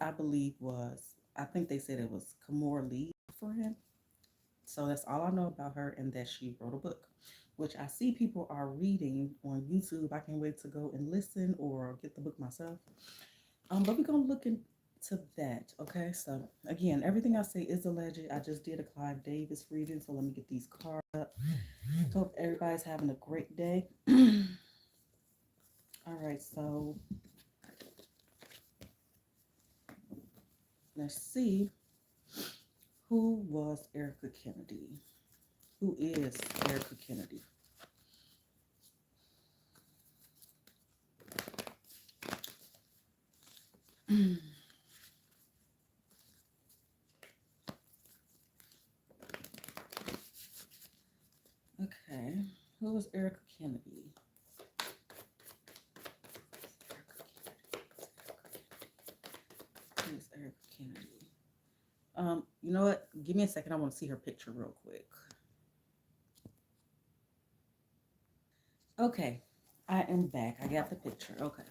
I believe was, I think they said it was Kamora Lee's friend. So that's all I know about her, and that she wrote a book, which I see people are reading on YouTube. I can't wait to go and listen or get the book myself. But we're gonna look into that. Okay. So again, everything I say is alleged. I just did a Clive Davis reading, so let me get these cards up. Hope everybody's having a great day. All right, so let's see, who was Erica Kennedy? Who is Erica Kennedy? Okay, who is Erica Kennedy? Who is Erica Kennedy? You know what? Give me a second. I want to see her picture real quick. Okay, I am back. I got the picture. Okay.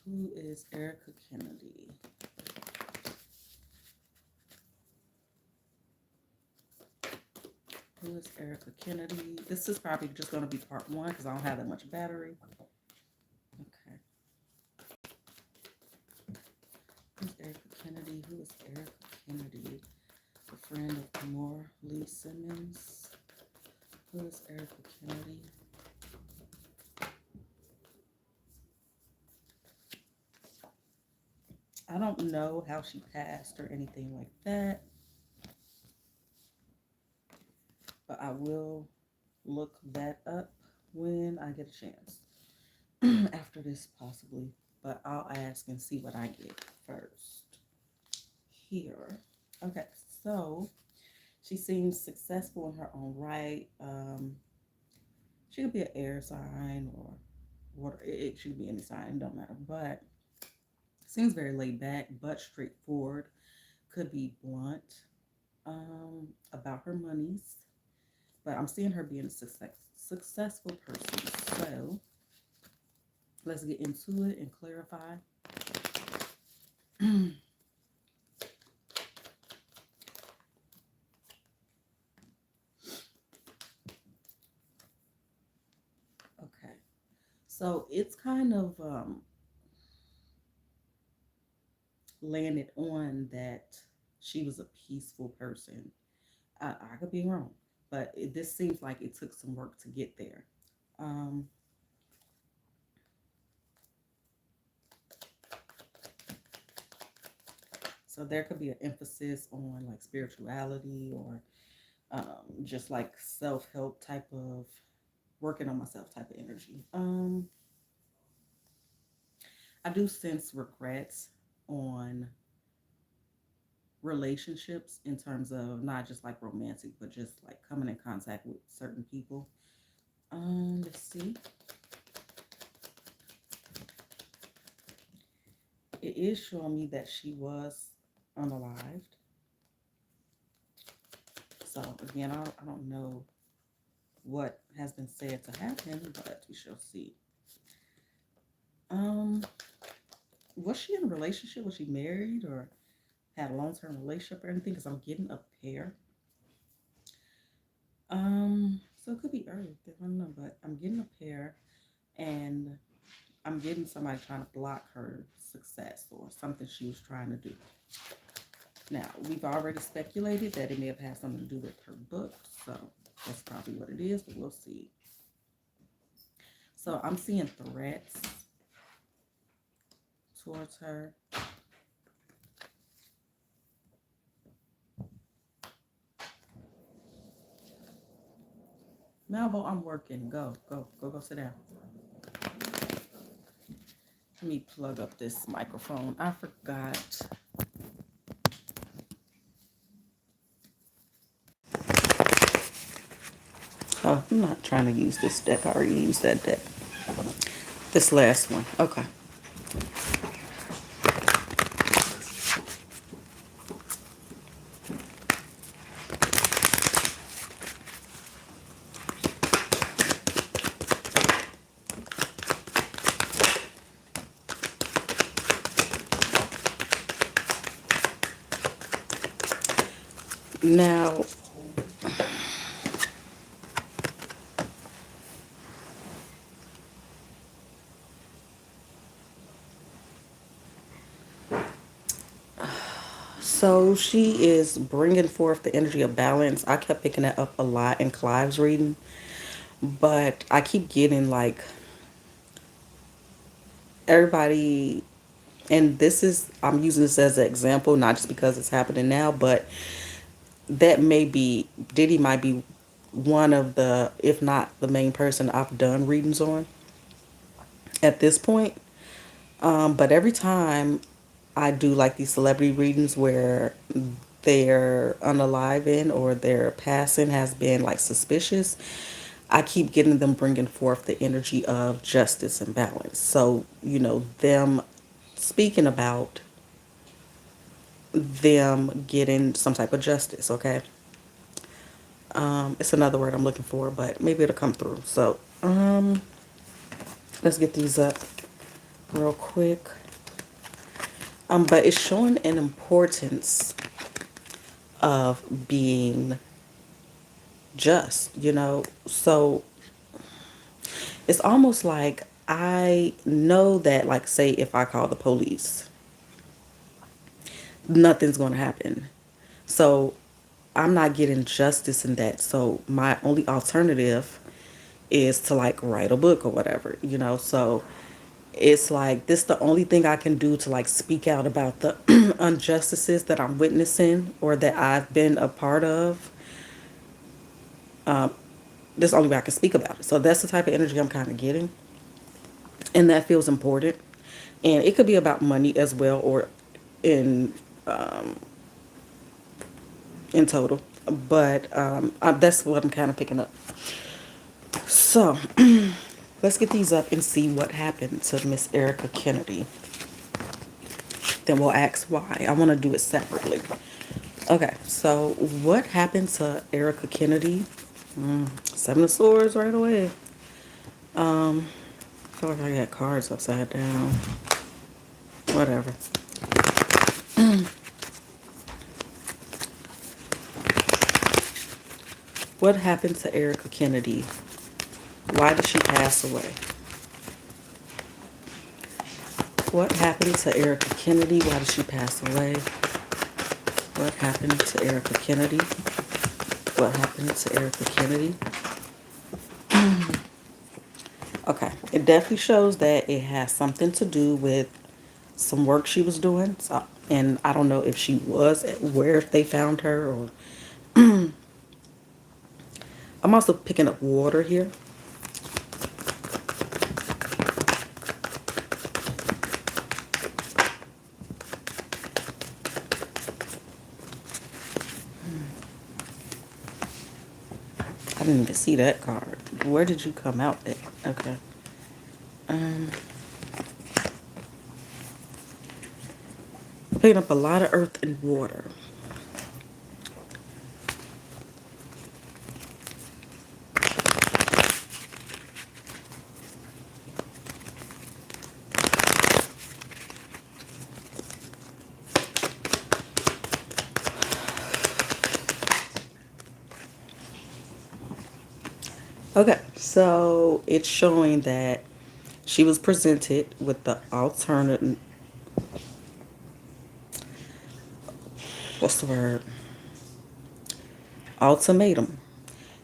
Who is Erica Kennedy? Who is Erica Kennedy? This is probably just going to be part one because I don't have that much battery. Okay. Who's Erica Kennedy? Who is Erica Kennedy? A friend of Kamora Lee Simmons. Who is Erica Kennedy? I don't know how she passed or anything like that, but I will look that up when I get a chance. After this, possibly, but I'll ask and see what I get first. Here. Okay, so she seems successful in her own right. She could be an air sign or water. It should be any sign, don't matter. But seems very laid back, but straightforward. Could be blunt about her monies, but I'm seeing her being a successful person. So let's get into it and clarify. Okay, so it's kind of landed on that she was a peaceful person. I could be wrong, but this seems like it took some work to get there. Um, so there could be an emphasis on like spirituality or just like self-help type of working on myself type of energy. I do sense regrets on relationships in terms of not just like romantic, but just like coming in contact with certain people. Let's see. It is showing me that she was unalived. So again, I don't know what has been said to happen, but we shall see. Was she in a relationship? Was she married or had a long-term relationship or anything? Because I'm getting a pair. So it could be Earth. I don't know, but I'm getting a pair, and I'm getting somebody trying to block her success or something she was trying to do. Now, we've already speculated that it may have had something to do with her book, so that's probably what it is, but we'll see. So I'm seeing threats towards her. Malvo, I'm working. Go sit down. Let me plug up this microphone. I forgot. Oh, I'm not trying to use this deck. I already used that deck. This last one. Okay. Now, so she is bringing forth the energy of balance. I kept picking that up a lot in Clive's reading, but I keep getting like everybody, and this is, I'm using this as an example, not just because it's happening now, but that may be, Diddy might be one of the, if not the main person I've done readings on at this point. But every time I do like these celebrity readings where their unaliving or their passing has been like suspicious, I keep getting them bringing forth the energy of justice and balance. So, them speaking about them getting some type of justice, okay? It's another word I'm looking for, but maybe it'll come through. So, let's get these up real quick. But it's showing an importance of being just. So it's almost like I know that, like, say, if I call the police, nothing's going to happen. So I'm not getting justice in that. So my only alternative is to like write a book or whatever. So it's like this the only thing I can do to like speak out about the injustices that I'm witnessing or that I've been a part of. This is the only way I can speak about it. So that's the type of energy I'm kind of getting. And that feels important. And it could be about money as well, or in um, in total. But that's what I'm kind of picking up. So let's get these up and see what happened to Miss Erica Kennedy. Then we'll ask why. I want to do it separately. Okay, so what happened to Erica Kennedy? Seven of Swords right away. I feel like I got cards upside down. Whatever. What happened to Erica Kennedy? Why did she pass away? What happened to Erica Kennedy? Why did she pass away? What happened to Erica Kennedy? What happened to Erica Kennedy? Okay, it definitely shows that it has something to do with some work she was doing. So, and I don't know if she was at where they found her, or I'm also picking up water here. I didn't even see that card. Where did you come out at? Okay. Um, picking up a lot of earth and water. Okay, so it's showing that she was presented with the alternative. What's the word? Ultimatum.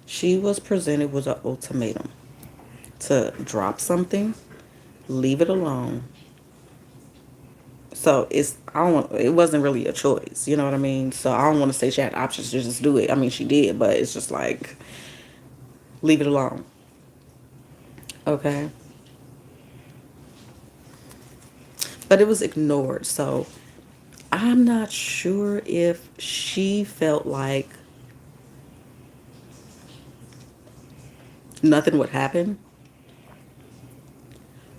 She was presented with an ultimatum to drop something, leave it alone. So I don't want, it wasn't really a choice, you know what I mean? So I don't want to say she had options to just do it. I mean, she did, but it's just like, leave it alone. Okay. But it was ignored. So I'm not sure if she felt like nothing would happen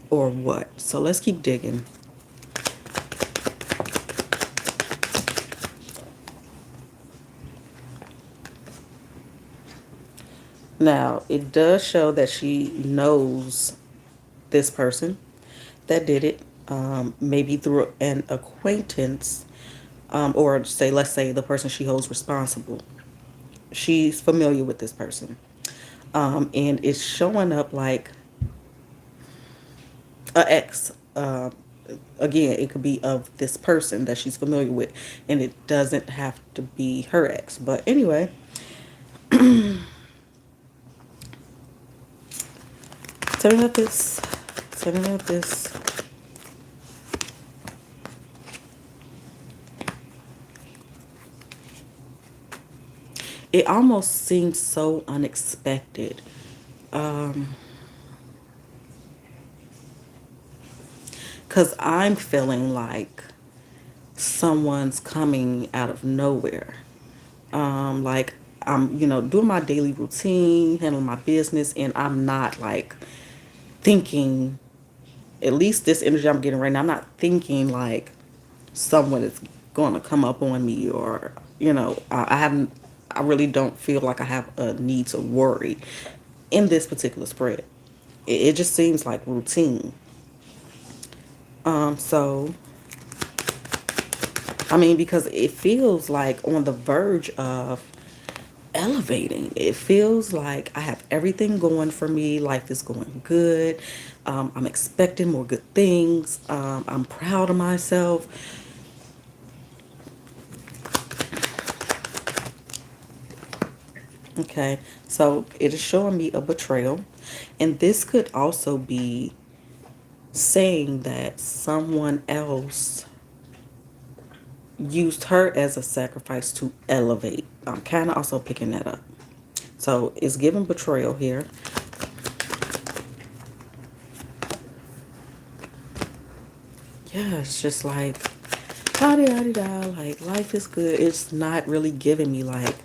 or what. So let's keep digging. Now, it does show that she knows this person that did it, maybe through an acquaintance, or let's say the person she holds responsible. she's familiar with this person. And it's showing up like a ex. Again, it could be of this person that she's familiar with, and it doesn't have to be her ex. But anyway, tell me about this. Tell me about this. It almost seems so unexpected. Um, because I'm feeling like someone's coming out of nowhere. Like I'm, doing my daily routine, handling my business, and I'm not like thinking, at least this energy I'm getting right now, I'm not thinking like someone is going to come up on me or, I haven't, I really don't feel like I have a need to worry in this particular spread. It just seems like routine. So I mean, because it feels like on the verge of elevating. It feels like I have everything going for me. Life is going good. I'm expecting more good things. I'm proud of myself. Okay, so it is showing me a betrayal. And this could also be saying that someone else used her as a sacrifice to elevate. I'm kind of also picking that up. So it's giving betrayal here. Yeah, it's just like, da da da, like life is good. It's not really giving me like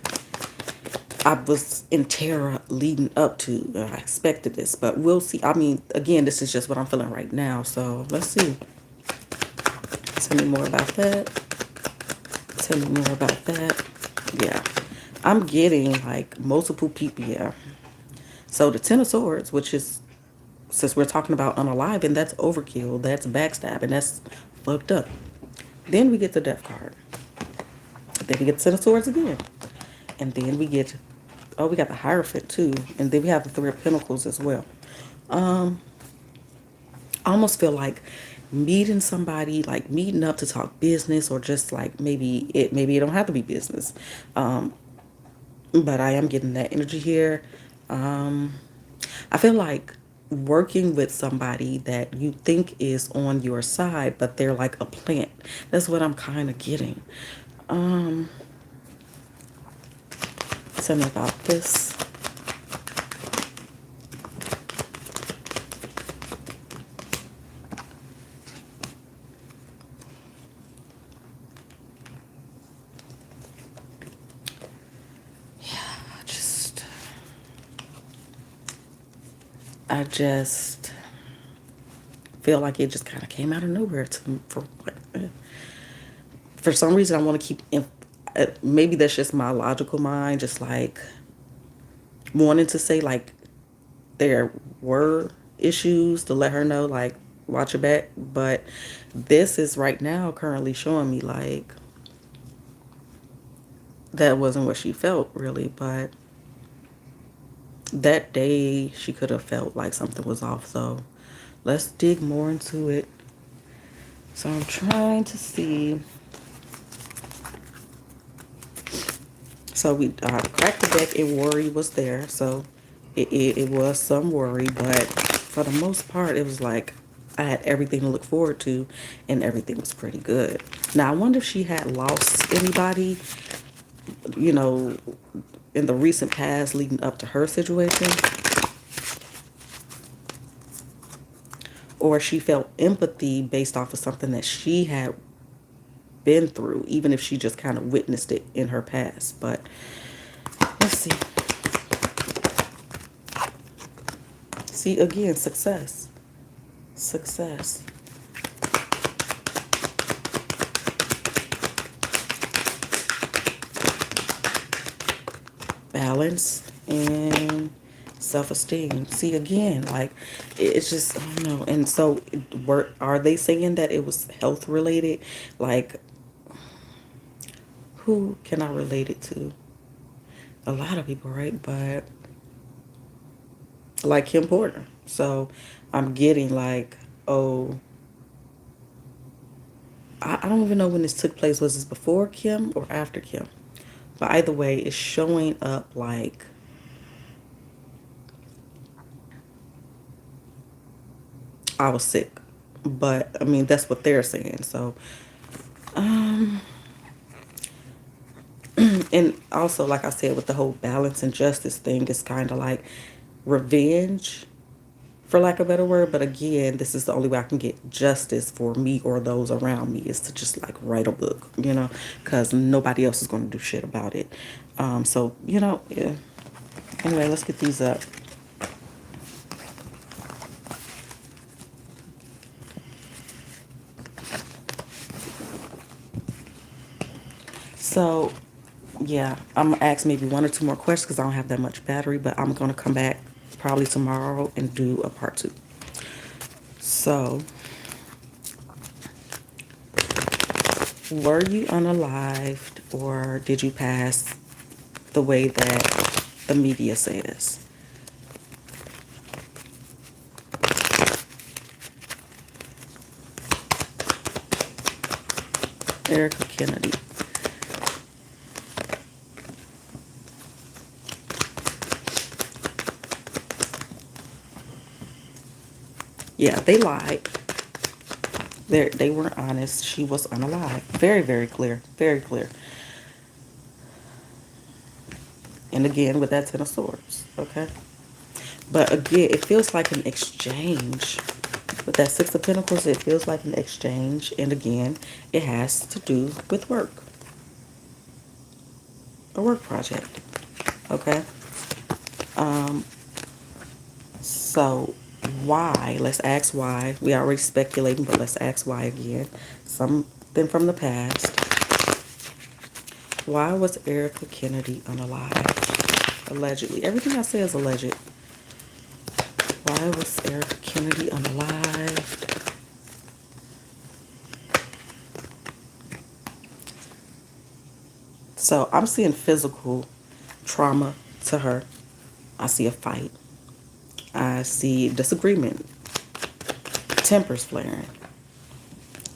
I was in terror leading up to. I expected this, but we'll see. I mean, again, this is just what I'm feeling right now. So let's see. Tell me more about that. Tell me more about that. Yeah, I'm getting like multiple people. Yeah. So the Ten of Swords, which is, since we're talking about unalive, and that's overkill, that's backstab, and that's fucked up. Then we get the Death card. Then we get the Ten of Swords again. And then we get, oh, we got the Hierophant too. And then we have the Three of Pentacles as well. Um, I almost feel like meeting somebody, like meeting up to talk business, or just like maybe it don't have to be business. Um, but I am getting that energy here. Um, I feel like working with somebody that you think is on your side, but they're like a plant. That's what I'm kind of getting. Um, Tell me about this. Just, I just feel like it just kind of came out of nowhere for some reason I want to keep maybe that's just my logical mind, just like wanting to say like there were issues to let her know, like watch your back, but this is right now currently showing me like that wasn't what she felt really, but that day she could have felt like something was off. So let's dig more into it. So I'm trying to see. So we cracked the deck and worry was there. So it was some worry, but for the most part, it was like I had everything to look forward to and everything was pretty good. Now, I wonder if she had lost anybody, you know, in the recent past leading up to her situation, or she felt empathy based off of something that she had been through, even if she just kind of witnessed it in her past. But let's see. See, again, success. Success. Balance and self-esteem. See, again, like it's just, I don't know. And so are they saying that it was health related? Like, who can I relate it to? a lot of people, right? But like Kim Porter. So I'm getting like, oh, I don't even know when this took place. Was this before Kim or after Kim? But either way, it's showing up like I was sick. But I mean, that's what they're saying. So, um, and also, like I said, with the whole balance and justice thing, it's kind of like revenge, for lack of a better word. But again, this is the only way I can get justice for me or those around me is to just like write a book, because nobody else is going to do shit about it. So, yeah. Anyway, let's get these up. So, yeah, I'm gonna ask maybe one or two more questions because I don't have that much battery, but I'm gonna come back probably tomorrow and do a part two. So, were you unalived or did you pass the way that the media says? Erica Kennedy. Yeah, they lied. They weren't honest. She was unalive. Very, very clear. Very clear. And again, with that Ten of Swords. Okay. But again, it feels like an exchange. With that Six of Pentacles, it feels like an exchange. And again, it has to do with work. A work project. Okay. Um, so why? Let's ask why. We already speculating, but let's ask why again. Something from the past. Why was Erica Kennedy unalive? Allegedly. Everything I say is alleged. Why was Erica Kennedy unalive? So I'm seeing physical trauma to her. I see a fight. I see disagreement, tempers flaring,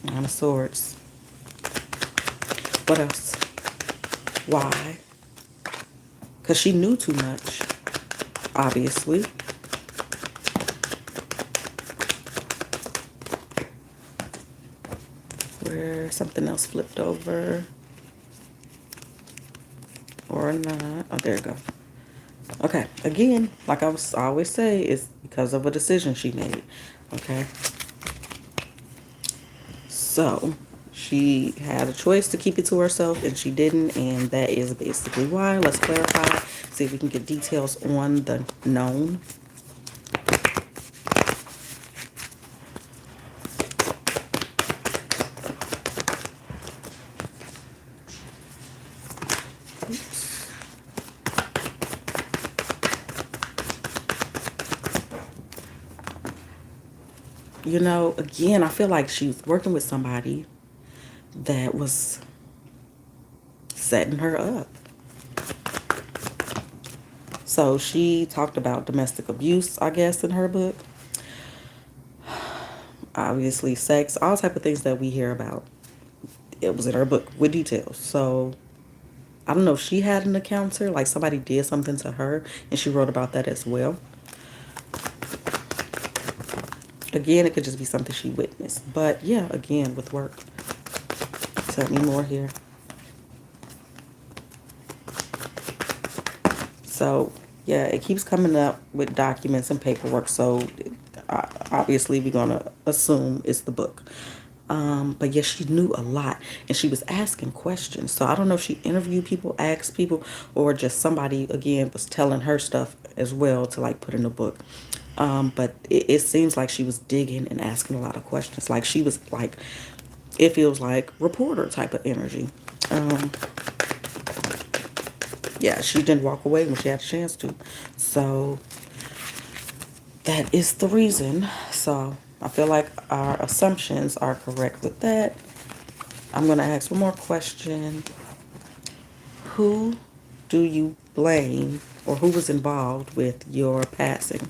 Nine of Swords. What else? Why? Because she knew too much, obviously. Where something else flipped over. Or not. Oh, there you go. Okay, again, like I always say, it's because of a decision she made. Okay, so she had a choice to keep it to herself, and she didn't, and that is basically why. Let's clarify. See if we can get details on the known. Oops. Again, I feel like she was working with somebody that was setting her up. So she talked about domestic abuse, I guess, in her book. Obviously, sex, all type of things that we hear about. It was in her book with details. So I don't know if she had an encounter, like somebody did something to her, and she wrote about that as well. Again, it could just be something she witnessed. But yeah, again, with work. Tell me more here. So, yeah, it keeps coming up with documents and paperwork. So, obviously, we're going to assume it's the book. But yes, she knew a lot and she was asking questions. So, I don't know if she interviewed people, asked people, or just somebody, again, was telling her stuff as well to like put in the book. But it seems like she was digging and asking a lot of questions. Like she was like, it feels like reporter type of energy. Um, yeah, she didn't walk away when she had a chance to. So that is the reason. So I feel like our assumptions are correct with that. I'm going to ask one more question. Who do you explain or who was involved with your passing?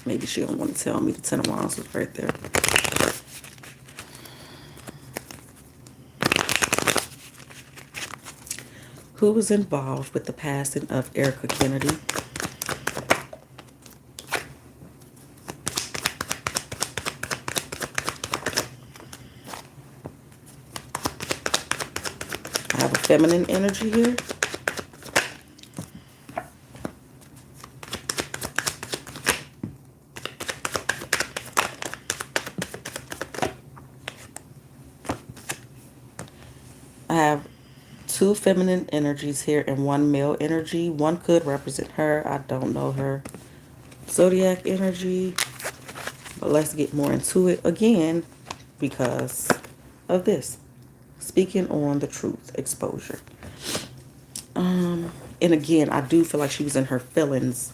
Maybe she don't want to tell me. The Ten of Wands was right there. Who was involved with the passing of Erica Kennedy? I have a feminine energy here. I have two feminine energies here and one male energy. One could represent her. I don't know her zodiac energy. But let's get more into it again because of this. Speaking on the truth, exposure. And again, I do feel like she was in her feelings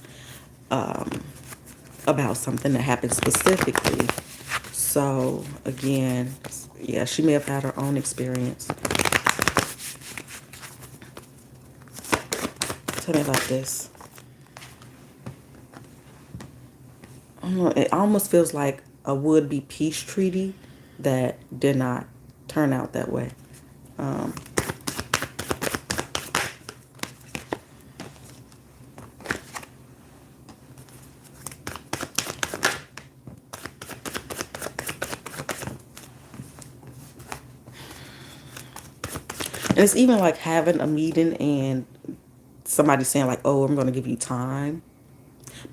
about something that happened specifically. So again, yeah, she may have had her own experience. Tell me about this. I don't know, it almost feels like a would-be peace treaty that did not turn out that way. Um, and it's even like having a meeting and somebody saying like, oh, I'm going to give you time,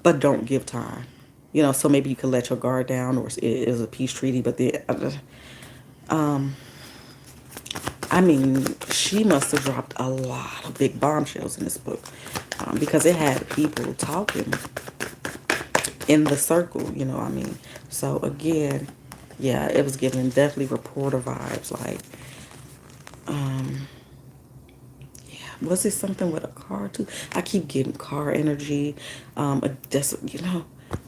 but don't give time. You know, so maybe you could let your guard down, or it is a peace treaty. But um, I mean, she must have dropped a lot of big bombshells in this book because it had people talking in the circle. You know, I mean, so again, yeah, it was giving definitely reporter vibes. Like, was it something with a car too? I keep getting car energy. Just, you know,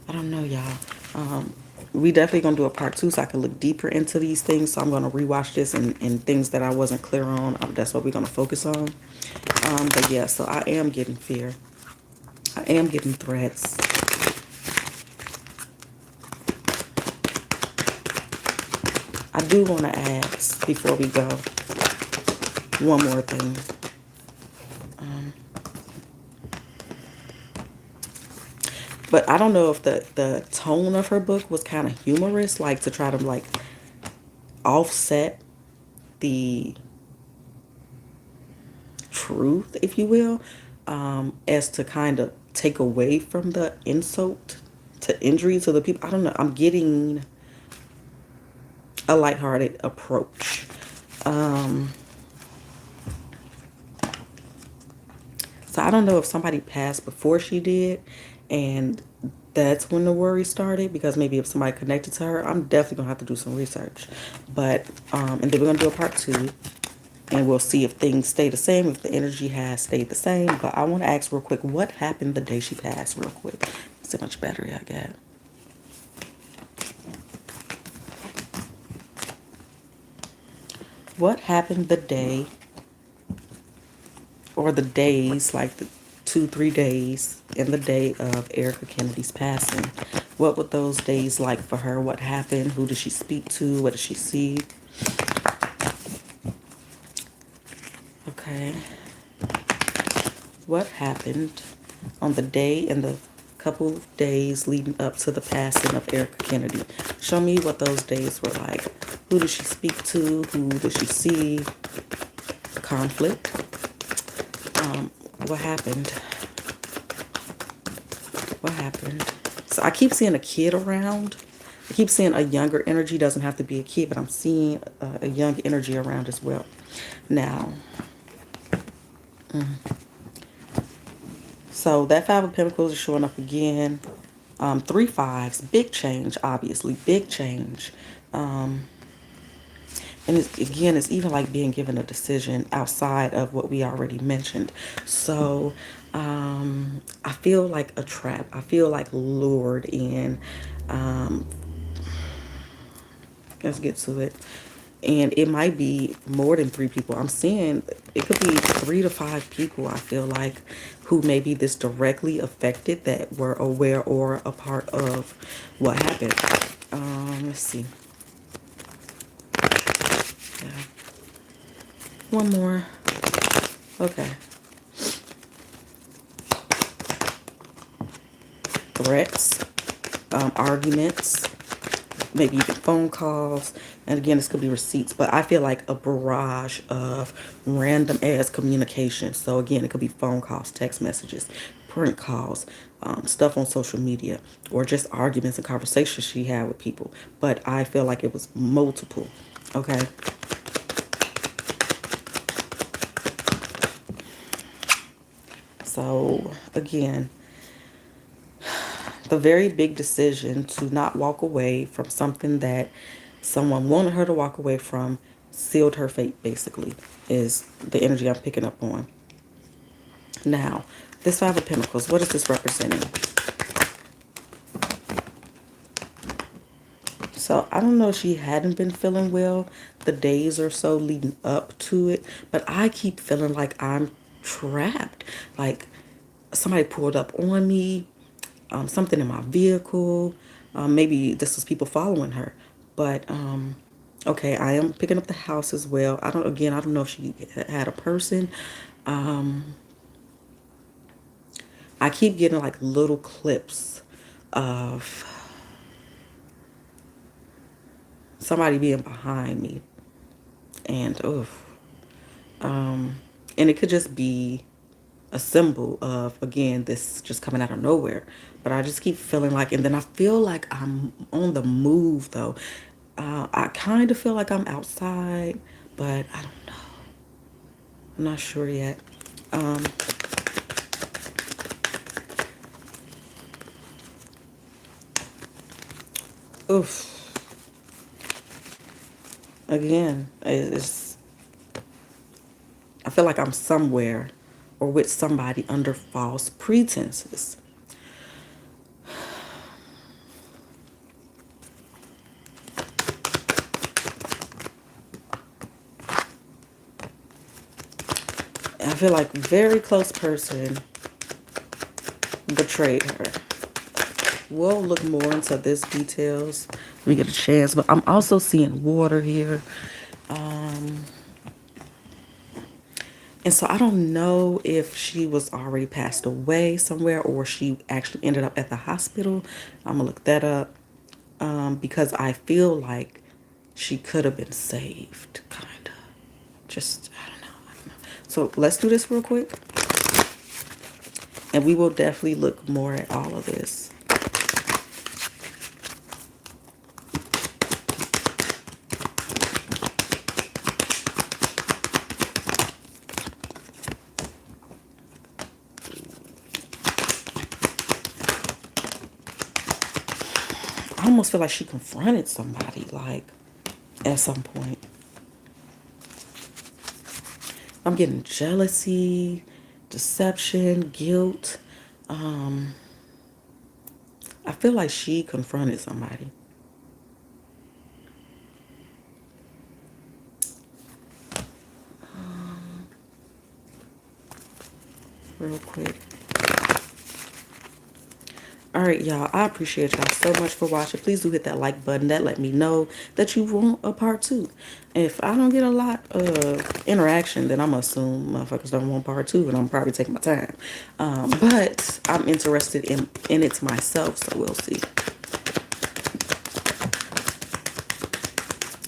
I don't know, y'all. We definitely gonna do a part 2 so I can look deeper into these things. So I'm gonna rewatch this and things that I wasn't clear on. That's what we're gonna focus on. But yeah, so I am getting fear. I am getting threats. I do want to ask before we go one more thing. But I don't know if the tone of her book was kind of humorous, like to try to like offset the truth, if you will, as to kind of take away from the insult to injury to the people. I don't know. I'm getting a lighthearted approach. So I don't know if somebody passed before she did, and that's when the worry started, because maybe if somebody connected to her, I'm definitely gonna have to do some research. But and then we're gonna do a part 2, and we'll see if things stay the same, if the energy has stayed the same. But I want to ask real quick, what happened the day she passed? Real quick, see how much battery I got. What happened the day, or the days, like the 2-3 days in the day of Erica Kennedy's passing? What were those days like for her? What happened? Who did she speak to? What did she see? Okay. What happened on the day and the couple of days leading up to the passing of Erica Kennedy? Show me what those days were like. Who did she speak to? Who did she see? Conflict. What happened? What happened? So I keep seeing a kid around. I keep seeing a younger energy. Doesn't have to be a kid, but I'm seeing a young energy around as well. Now, so that Five of Pentacles is showing up again. 3 5s, big change, obviously, big change. And again, it's even like being given a decision outside of what we already mentioned. So I feel like a trap. I feel like lured in. Let's get to it. And it might be more than three people. I'm seeing it could be 3 to 5 people, I feel like, who may be this directly affected that were aware or a part of what happened. Let's see. Yeah. One more. Okay. Threats, arguments, maybe even phone calls. And again, this could be receipts, but I feel like a barrage of random ass communication. So again, it could be phone calls, text messages, print calls, stuff on social media, or just arguments and conversations she had with people. But I feel like it was multiple. Okay. So again, the very big decision to not walk away from something that someone wanted her to walk away from sealed her fate, basically, is the energy I'm picking up on. Now, this Five of Pentacles, what is this representing? So I don't know if she hadn't been feeling well the days or so leading up to it, but I keep feeling like I'm trapped. Like somebody pulled up on me, something in my vehicle. Maybe this was people following her. But okay, I am picking up the house as well. I don't know if she had a person. Um, I keep getting like little clips of somebody being behind me. And oof. Um, and it could just be a symbol of, again, this just coming out of nowhere. But I just keep feeling like, and then I feel like I'm on the move though. I kind of feel like I'm outside, but I don't know. I'm not sure yet. Um, oof. Again, it's, I feel like I'm somewhere or with somebody under false pretenses. I feel like very close person betrayed her. We'll look more into this details when we get a chance, but I'm also seeing water here. Um, and so I don't know if she was already passed away somewhere or she actually ended up at the hospital. I'm gonna look that up because I feel like she could have been saved, kind of. Just, I don't know. I don't know. So let's do this real quick. And we will definitely look more at all of this. I almost feel like she confronted somebody, like, at some point. I'm getting jealousy, deception, guilt. Um, I feel like she confronted somebody. Real quick. All right, y'all. I appreciate y'all so much for watching. Please do hit that like button. That let me know that you want a part two. If I don't get a lot of interaction, then I'm assuming motherfuckers don't want part two, and I'm probably taking my time. But I'm interested in it myself, so we'll see.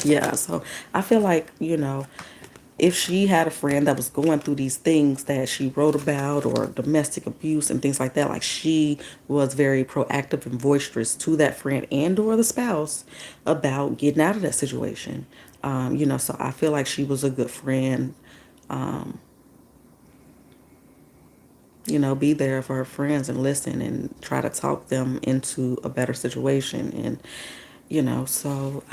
Yeah, so I feel like, if she had a friend that was going through these things that she wrote about or domestic abuse and things like that, like she was very proactive and boisterous to that friend and or the spouse about getting out of that situation. So I feel like she was a good friend. Um, be there for her friends and listen and try to talk them into a better situation. And, so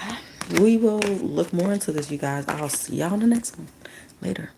we will look more into this, you guys. I'll see y'all in the next one. Later.